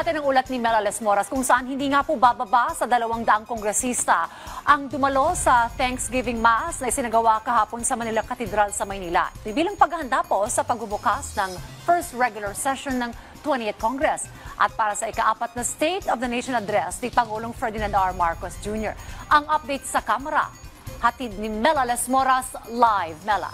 natin ang ulat ni Mela Lesmoras kung saan hindi nga po bababa sa 200 kongresista ang dumalo sa Thanksgiving Mass na isinagawa kahapon sa Manila Cathedral sa Maynila. Bilang paghahanda po sa pagbubukas ng first regular session ng 20th Congress at para sa ika-4 na State of the Nation Address ni Pangulong Ferdinand R. Marcos Jr. Ang update sa Kamara, hatid ni Mela Lesmoras live. Mela.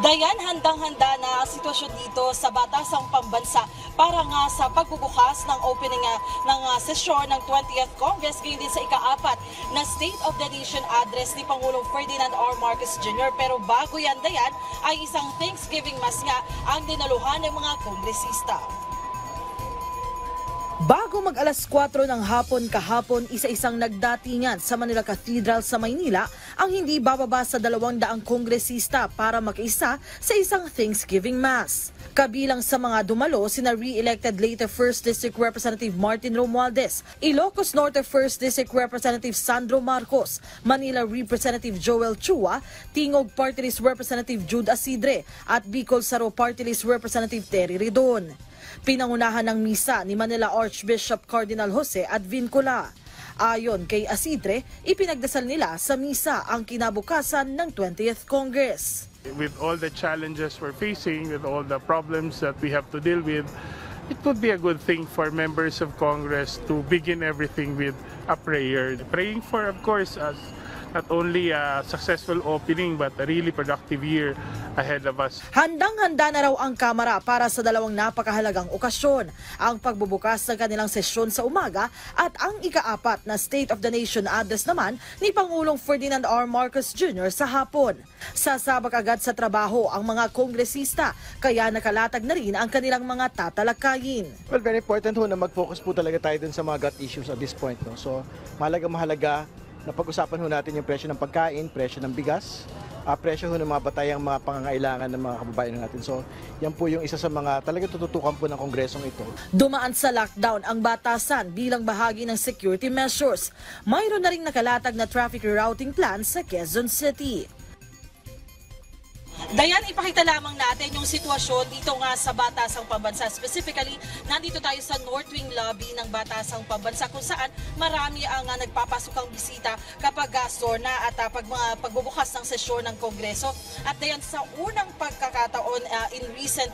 Dayan, handang-handa na ang sitwasyon dito sa Batasang Pambansa para nga sa pagbubukas ng opening ng sesyon ng 20th Congress, gayon din sa ika-4 na State of the Nation Address ni Pangulong Ferdinand R. Marcos Jr. Pero bago yan, Dayan, ay isang Thanksgiving Mass nga ang dinaluhan ng mga kongresista. Bago mag-alas 4 ng hapon kahapon, isa-isang nagdatingan sa Manila Cathedral sa Maynila ang hindi bababa sa 200 kongresista para makiisa sa isang Thanksgiving Mass. Kabilang sa mga dumalo sina re-elected Leyte 1st District Representative Martin Romualdez, Ilocos Norte 1st District Representative Sandro Marcos, Manila Representative Joel Chua, Tingog Party List Representative Jude Asidre at Bicol Saro Party List Representative Terry Ridon. Pinangunahan ng misa ni Manila Archbishop Cardinal Jose Advincula. Ayon kay Asidre, ipinagdasal nila sa misa ang kinabukasan ng 20th Congress. With all the challenges we're facing, with all the problems that we have to deal with, it would be a good thing for members of Congress to begin everything with a prayer. Praying for, of course, us not only a successful opening but a really productive year ahead of us. Handang-handa na raw ang Kamara para sa dalawang napakahalagang okasyon, ang pagbubukas ng kanilang sesyon sa umaga at ang ika-4 na State of the Nation Address naman ni Pangulong Ferdinand R. Marcos Jr. sa hapon. Sasabak agad sa trabaho ang mga kongresista, kaya nakalatag na rin ang kanilang mga tatalakayin. Well, very important ho na mag-focus po talaga tayo dun sa mga gut issues at this point. No? So, mahalaga na pag-usapan ho natin yung presyo ng pagkain, presyo ng bigas, presyo ho ng mga batayang mga pangangailangan ng mga kababayan natin. So, yan po yung isa sa mga talaga tututukan po ng kongresong ito. Dumaan sa lockdown ang Batasan bilang bahagi ng security measures. Mayroon na ring nakalatag na traffic rerouting plan sa Quezon City. Dayan, ipakita lamang natin yung sitwasyon dito nga sa Batasang Pambansa. Specifically, nandito tayo sa North Wing Lobby ng Batasang Pambansa kung saan marami ang nagpapasokang bisita kapag SORNA at pagbubukas ng sesyon ng Kongreso. At dayan, sa unang pagkakataon in recent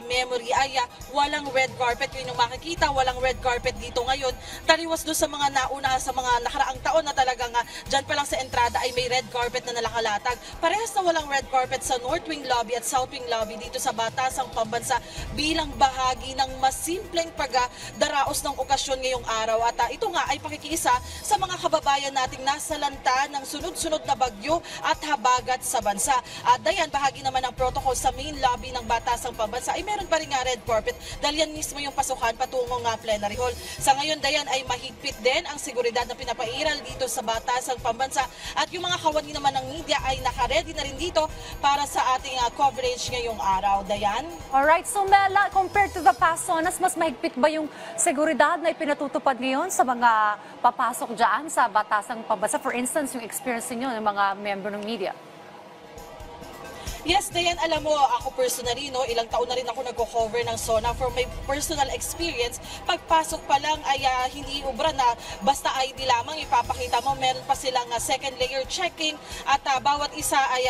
memory ay walang red carpet. Yun yung makikita, walang red carpet dito ngayon. Taliwas doon sa mga nauna, sa mga nakaraang taon na talagang dyan pa lang sa entrada ay may red carpet na nakalatag. Parehas na walang red carpet sa North Wing Lobby at South Wing Lobby dito sa Batasang Pambansa bilang bahagi ng mas simpleng pagdaraos ng okasyon ngayong araw. At ito nga ay pakikiisa sa mga kababayan nating nasa lanta ng sunod-sunod na bagyo at habagat sa bansa. At dayan, bahagi naman ng protocol sa main lobby ng Batasang Pambansa ay meron pa rin nga red carpet dahil yan mismo yung pasukan patungong plenary hall. Sa ngayon, dayan, ay mahigpit din ang seguridad na pinapairal dito sa Batasang Pambansa at yung mga kawani naman ng media ay naka-ready na rin dito para sa ating coverage ngayong araw. Dayan? Alright, so Mela, compared to the past zonas, mas mahigpit ba yung seguridad na ipinatutupad ngayon sa mga papasok dyan sa Batasang Pambansa? For instance, yung experience niyo ng mga member ng media. Yes, Dayan, alam mo, ako personally, no, ilang taon na rin ako nagko-cover ng SONA. For my personal experience, pagpasok pa lang ay hindi ubra na basta ID lamang ipapakita mo. Meron pa silang second layer checking at bawat isa ay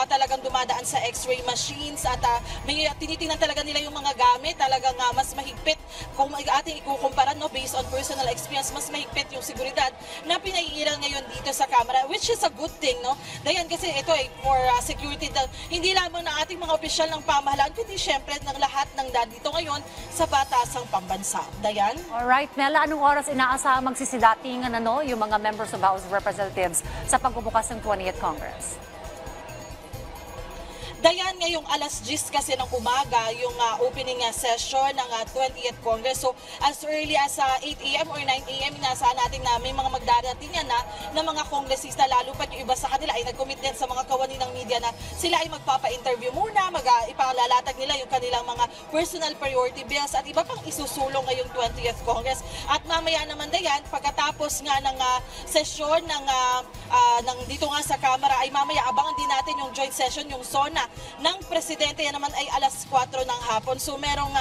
talagang dumadaan sa x-ray machines at may tinitingnan talaga nila yung mga gamit. Talagang mas mahigpit. Kung ating ikukumpara, no, based on personal experience, mas mahigpit yung seguridad na pinaiiral ngayon dito sa camera, which is a good thing, no? Dayan, kasi ito ay for security, hindi lamang ng ating mga opisyal ng pamahalaan, kundi syempre ng lahat ng dito ngayon sa Batasang Pambansa. Dayan? Alright, Mela, anong oras inaasahang magsisidatingan yung mga members of House of Representatives sa pagbubukas ng 20th Congress? Dayan, ngayong alas 10 kasi ng umaga yung opening session ng 20th Congress. So as early as 8 a.m. or 9 a.m. inaasahan natin na may mga magdarating yan na mga kongresista, lalo pa yung iba sa kanila ay nag-commit din sa mga kawani ng media na sila ay magpapa-interview muna, ipanglalatag nila yung kanilang mga personal priority bills at iba pang isusulong ngayong 20th Congress. At mamaya naman, Dayan, pagkatapos nga ng sesyon ng dito nga sa Kamara ay mamaya abangan din natin yung joint session, yung SONA ng Presidente. Yan naman ay alas 4 ng hapon. So merong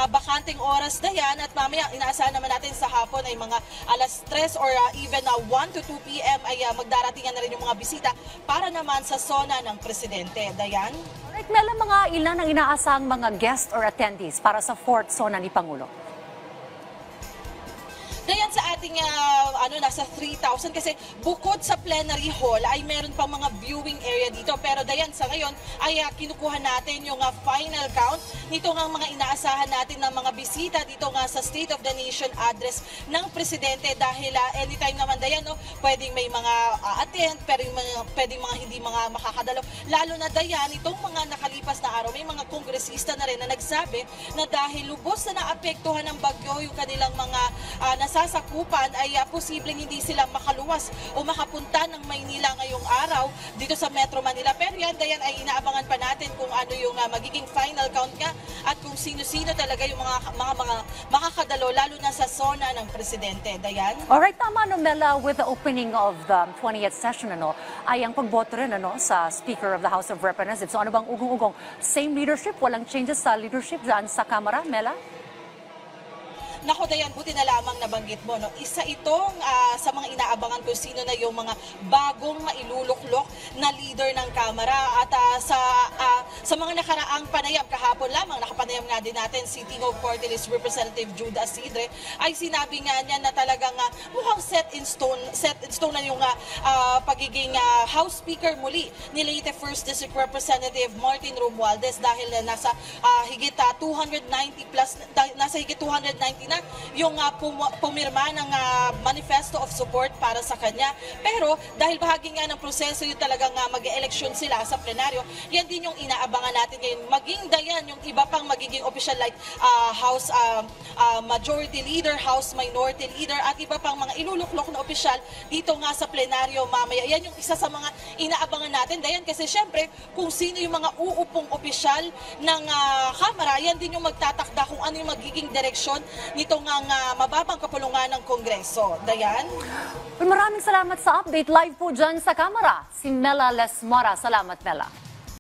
bakanteng oras na yan at mamaya inaasahan naman natin sa hapon ay mga alas 3 or even 1 to 2 p.m. ay magdaratingan na rin yung mga bisita para naman sa SONA ng Presidente. Dayan? Alright, Mela, mga ilan ang inaasahang mga guest or attendees para sa 4th SONA ni Pangulo? Dayan sa ating nasa 3,000 kasi bukod sa plenary hall ay meron pang mga viewing area dito. Pero dayan sa ngayon ay kinukuha natin yung final count nito nga mga inaasahan natin ng mga bisita dito nga sa State of the Nation address ng Presidente dahil anytime naman dayan pwedeng may mga attend pero pwedeng mga hindi mga makakadalo. Lalo na dayan itong mga nakalipas na araw may mga kongresista na rin na nagsabi na dahil lubos na naapektuhan ng bagyo yung kanilang mga nasasakupan ay posibleng hindi sila makaluwas o makapunta ng Maynila ngayong araw dito sa Metro Manila. Pero yan, Dayan, ay inaabangan pa natin kung ano yung magiging final count nga at kung sino-sino talaga yung mga makakadalo lalo na sa SONA ng Presidente. Dayan? Alright, tama no, Mela, with the opening of the 20th session, ay ang pagboto rin sa Speaker of the House of Representatives. So ano bang ugong-ugong? Same leadership? Walang changes sa leadership dyan sa Kamara, Mela? Nako Dayan, buti na lamang nabanggit mo. Isa itong sa mga inaabangan kung sino na yung mga bagong mailuluklok na leader ng Kamara. At sa mga nakaraang panayam, kahapon lamang, nakapanayam nga din natin si Tingog Portelis Representative Jude Asidre, ay sinabi nga niya na talagang mukhang set in stone na yung pagiging House Speaker muli ni Leyte 1st District Representative Martin Romualdez dahil nasa higit 290 na yung pumirma ng manifesto of support para sa kanya. Pero dahil bahagi nga ng proseso yung talagang mag-e-eleksyon sila sa plenaryo, yan din yung inaabangan natin ngayon. Maging Dayan yung iba pang magiging official like House Majority Leader, House Minority Leader at iba pang mga iluluklok na opisyal dito nga sa plenaryo mamaya. Yan yung isa sa mga inaabangan natin, Dayan, kasi syempre kung sino yung mga uupong opisyal ng Kamara, yan din yung magtatakda kung ano yung magiging direksyon nitong mababang kapulungan ng Kongreso. Dayan? Maraming salamat sa update. Live po dyan sa Kamara. Si Mela Lesmora. Salamat, Mela.